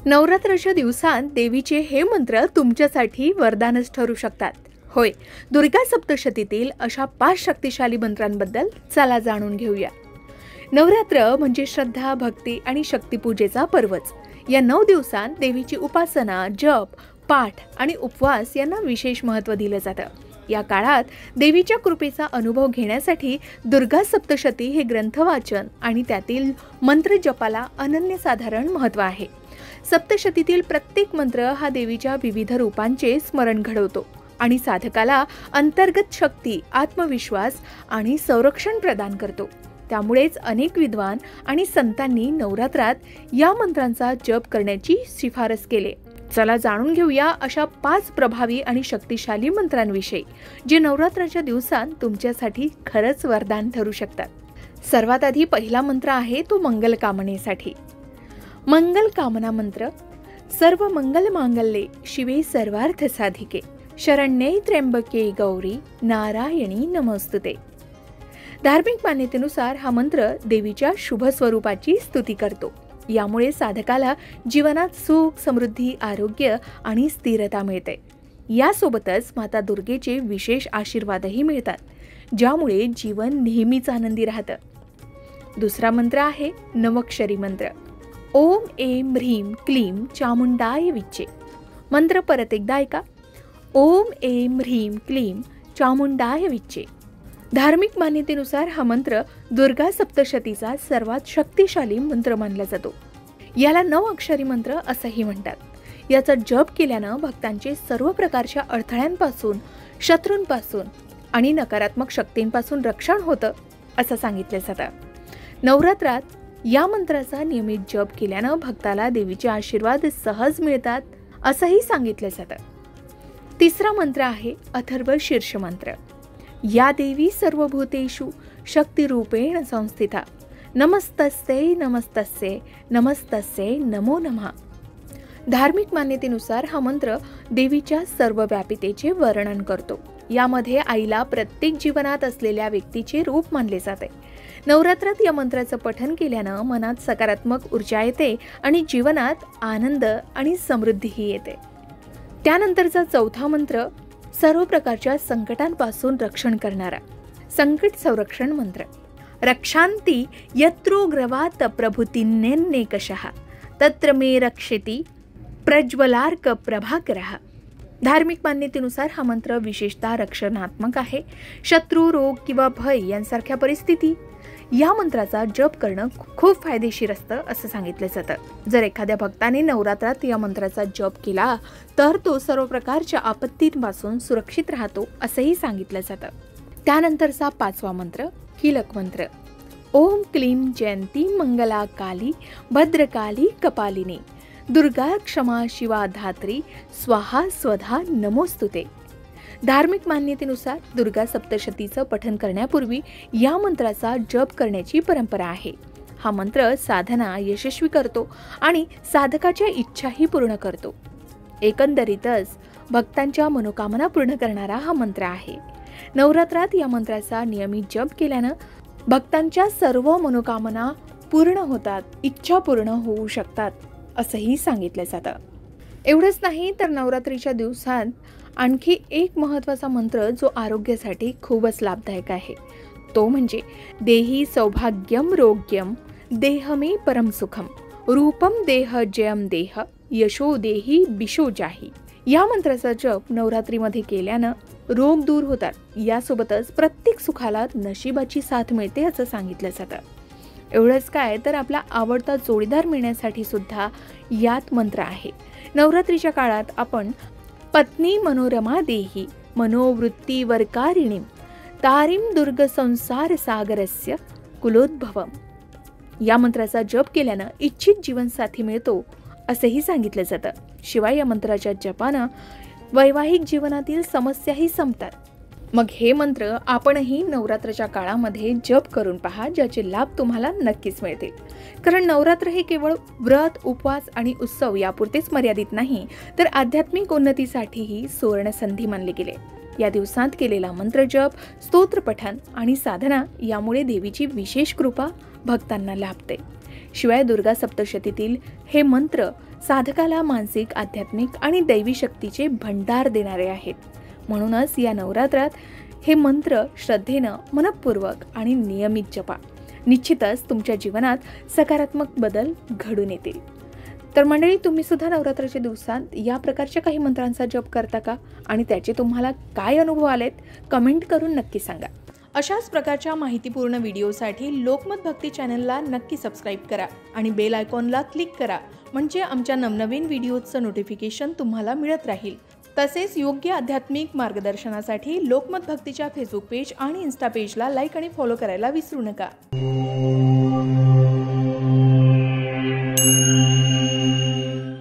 नवरात्राच्या दिवसांत देवीचे हे मंत्र तुमच्यासाठी वरदानच ठरू शकतात. होय, दुर्गा सप्तशतीतील अशा 5 शक्तिशाली मंत्रांबद्दल चला जाणून घेऊया. नवरात्र म्हणजे श्रद्धा, भक्ती आणि शक्तिपूजेचा पर्वच. या 9 दिवसांत देवीची उपासना, जप, पाठ आणि उपवास यांना विशेष महत्त्व दिलं जातं. या काळात देवीच्या कृपेचा अनुभव घेण्यासाठी दुर्गा सप्तशती हे ग्रंथ वाचन आणि त्यातील मंत्र जपाला अनन्यसाधारण महत्त्व आहे. सप्तशतीतील प्रत्येक मंत्र हा देवीच्या विविध रूपांचे स्मरण घडवतो आणि साधकाला अंतर्गत शक्ती, आत्मविश्वास आणि संरक्षण प्रदान करतो. त्यामुळेच अनेक विद्वान आणि संतांनी नवरात्रात या मंत्रांचा जप करण्याची शिफारस केली. चला जाणून घेऊया अशा 5 प्रभावी आणि शक्तिशाली मंत्रांविषयी, जे नवरात्राच्या दिवसांत तुमच्यासाठी खरंच वरदान ठरू शकतात. सर्वात आधी पहिला मंत्र आहे तो मंगल कामनेसाठी. मंगल कामना मंत्र. सर्व मंगल मांगल्ये शिवे सर्वार्थ साधिके शरण्ये त्र्यंबके गौरी नारायणी नमोस्तुते. धार्मिक मान्यतेनुसार हा मंत्र देवीच्या शुभ स्वरूपाची स्तुती करतो. यामुळे साधकाला जीवनात सुख, समृद्धी, आरोग्य आणि स्थिरता मिळते. यासोबतच माता दुर्गेचे विशेष आशीर्वादही मिळतात, ज्यामुळे जीवन नेहमीच आनंदी राहतं. दुसरा मंत्र आहे नवक्षरी मंत्र. ओम ऐं ह्रीं क्लीं चामुंडाय विच्चे. मंत्र परत एकदा ऐका. ओम ऐं ह्रीं क्लीं चामुंडाय विच्चे. धार्मिक मान्यतेनुसार हा मंत्र दुर्गा सप्तशतीचा सर्वात शक्तिशाली मंत्र मानला जातो. याला 9 अक्षरी मंत्र असंही म्हणतात. याचा जप केल्यानं भक्तांचे सर्व प्रकारच्या अडथळ्यांपासून, शत्रूंपासून आणि नकारात्मक शक्तींपासून रक्षण होतं असं सांगितलं जातं. नवरात्रात या मंत्राचा नियमित जप केल्यानं भक्ताला देवीचे आशीर्वाद सहज मिळतात असंही सांगितलं जातं. तिसरा मंत्र आहे अथर्व शीर्ष मंत्र. या देवी सर्वभूतेषु शक्तिरूपेण संस्थिता नमस्तस्यै नमस्तस्यै नमस्तस्यै नमो नमः. धार्मिक मान्यतेनुसार हा मंत्र देवीच्या सर्वव्यापितेचे वर्णन करतो. यामध्ये आईला प्रत्येक जीवनात असलेल्या व्यक्तीचे रूप मानले जाते. नवरात्रात या मंत्राचं पठण केल्यानं मनात सकारात्मक ऊर्जा येते आणि जीवनात आनंद आणि समृद्धीही येते. त्यानंतरचा चौथा मंत्र सर्व प्रकारच्या संकटांपासून रक्षण करणारा संकट संरक्षण मंत्र. रक्षांती यत्रोग्रवात प्रभुतिन्नेकशः तत्र मे रक्षेति प्रज्वलार्क प्रभाकरः. धार्मिक मान्यतेनुसार हा मंत्र विशेषतः रक्षणात्मक आहे. शत्रू, रोग किंवा भय यांसारख्या परिस्थिती या मंत्राचा जप करणं खूप फायदेशीर असतं असं सांगितलं जातं. जर एखाद्या भक्ताने नवरात्रात या मंत्राचा जप केला तर तो सर्व प्रकारच्या आपत्तींपासून सुरक्षित राहतो असंही सांगितलं जातं. त्यानंतरचा 5वा मंत्र कीलक मंत्र. ओम क्लीं जयंती मंगला काली भद्रकाली कपालिनी दुर्गा क्षमा शिवा धात्री स्वाहा स्वधा नमोस्तुते. धार्मिक मान्यतेनुसार दुर्गा सप्तशतीचं पठण करण्यापूर्वी या मंत्राचा जप करण्याची परंपरा आहे. हा मंत्र साधना यशस्वी करतो आणि साधकाच्या इच्छाही पूर्ण करतो. एकंदरीतच भक्तांच्या मनोकामना पूर्ण करणारा हा मंत्र आहे. नवरात्रात या मंत्राचा नियमित जप केल्यानं भक्तांच्या सर्व मनोकामना पूर्ण होतात, इच्छा पूर्ण होऊ शकतात असंही सांगितलं जातं. एवढंच नाही तर नवरात्रीच्या दिवसात आणखी एक महत्त्वाचा मंत्र जो आरोग्यासाठी खूपच लाभदायक आहे, तो म्हणजे देही सौभाग्यम रोग्यम देहमे परम सुखम रूपम देह जयम देह यशो देही बिशो जाही. या मंत्राचा जप नवरात्रीमध्ये केल्यानं रोग दूर होतात. यासोबतच प्रत्येक सुखाला नशिबाची साथ मिळते असं सांगितलं जातं. एवढंच काय तर आपला आवडता जोडीदार मिळण्यासाठी सुद्धा यात मंत्र आहे. नवरात्रीच्या काळात आपण पत्नी मनोरमा देही मनोवृत्ती वरकारिणीं तारीम दुर्ग संसार सागरस्य कुलोद्भवम. या मंत्राचा जप केल्यानं इच्छित जीवनसाथी मिळतो असंही सांगितलं जातं. शिवाय या मंत्राच्या जपानं वैवाहिक जीवनातील समस्याही संपतात. मग हे मंत्र आपणही नवरात्राच्या काळामध्ये जप करून पहा, ज्याचे लाभ तुम्हाला नक्कीच मिळतील. कारण नवरात्र हे केवळ व्रत, उपवास आणि उत्सव यापुरतेच मर्यादित नाही, तर आध्यात्मिक उन्नतीसाठीही सुवर्ण संधी मानले गेले. या दिवसांत केलेला मंत्र जप, स्तोत्र पठण आणि साधना यामुळे देवीची विशेष कृपा भक्तांना लाभते. शिवाय दुर्गा सप्तशतीतील हे मंत्र साधकाला मानसिक, आध्यात्मिक आणि दैवी शक्तीचे भंडार देणारे आहेत. म्हणूनच या नवरात्रात हे मंत्र श्रद्धेनं, मनपूर्वक आणि नियमित जपा. निश्चितच तुमच्या जीवनात सकारात्मक बदल घडून येतील. तर मंडळी, तुम्ही सुद्धा नवरात्राच्या दिवसात या प्रकारच्या काही मंत्रांचा जप करता का? आणि त्याचे तुम्हाला काय अनुभव आलेत? कमेंट करून नक्की सांगा. अशाच प्रकारच्या माहितीपूर्ण व्हिडिओसाठी लोकमत भक्ती चॅनलला नक्की सबस्क्राईब करा आणि बेल आयकॉनला क्लिक करा, म्हणजे आमच्या नवनवीन व्हिडिओचं नोटिफिकेशन तुम्हाला मिळत राहील. तसेच योग्य आध्यात्मिक मार्गदर्शनासाठी लोकमत भक्तीच्या फेसबुक पेज आणि इन्स्टा पेजला लाईक आणि फॉलो करायला विसरू नका.